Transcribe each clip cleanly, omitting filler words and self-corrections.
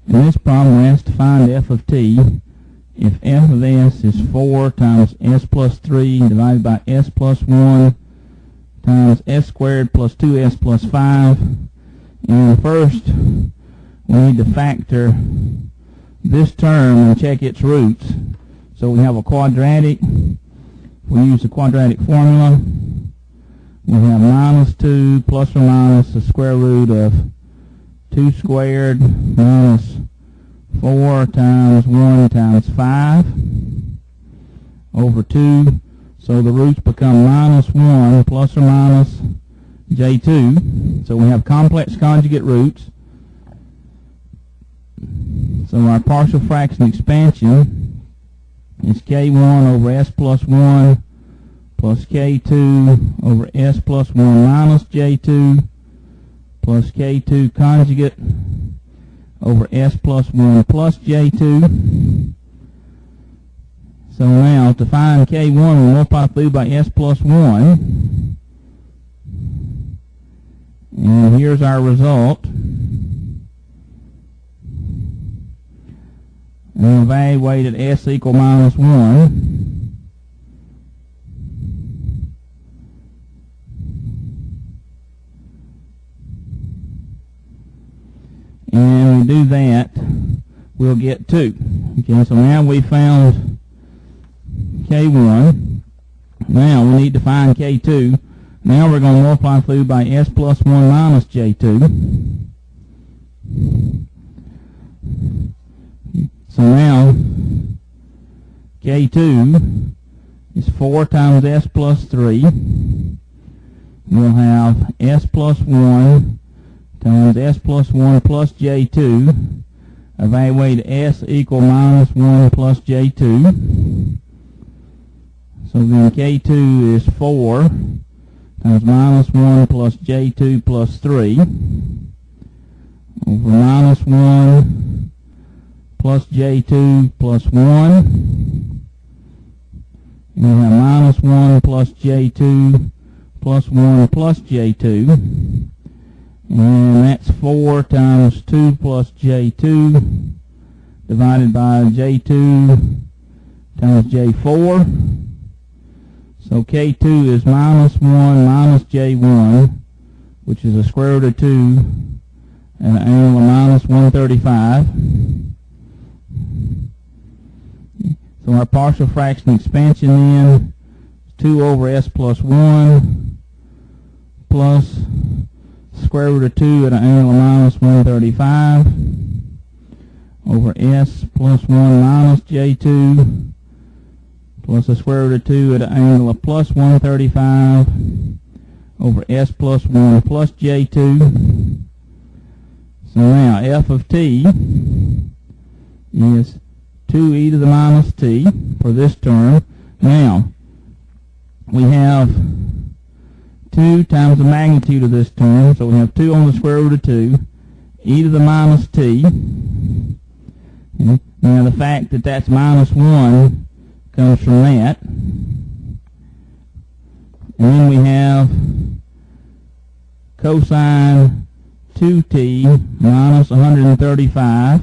In this problem, we're asked to find f of t if f of s is 4 times s plus 3 divided by s plus 1 times s squared plus 2s plus 5. And first, we need to factor this term and check its roots. So we have a quadratic. We use the quadratic formula. We have minus 2 plus or minus the square root of 2 squared minus 4 times 1 times 5 over 2. So the roots become minus 1 plus or minus j2. So we have complex conjugate roots. So our partial fraction expansion is k1 over s plus 1 plus k2 over s plus 1 minus j2 plus k2 conjugate over s plus 1 plus j2. So now to find k1, we multiply through by s plus 1. And here's our result. And evaluate at s equal minus 1. And we do that, we'll get 2. Okay, so now we found k1. Now we need to find k2. Now we're going to multiply through by s plus 1 minus j2. So now k2 is 4 times s plus 3. We'll have s plus 1 times s plus 1 plus j2. Evaluate s equal minus 1 plus j2. So then k2 is 4 times minus 1 plus j2 plus 3 over minus 1 plus j2 plus 1. And we have minus 1 plus j2 plus 1 plus j2. And that's 4 times 2 plus j2 divided by j2 times j4. So k2 is minus 1 minus j1, which is a square root of 2 at an angle of minus 135. So our partial fraction expansion then is 2 over s plus 1 plus square root of 2 at an angle of minus 135 over s plus 1 minus j2 plus the square root of 2 at an angle of plus 135 over s plus 1 plus j2. So now f of t is 2e to the minus t for this term. Now we have 2 times the magnitude of this term, so we have 2 on the square root of 2, e to the minus t. Okay. Now the fact that that's minus 1 comes from that. And then we have cosine 2t minus 135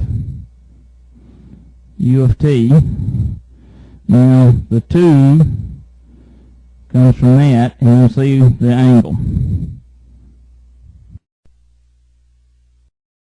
u of t. Now the 2 comes from that, and you'll see the angle.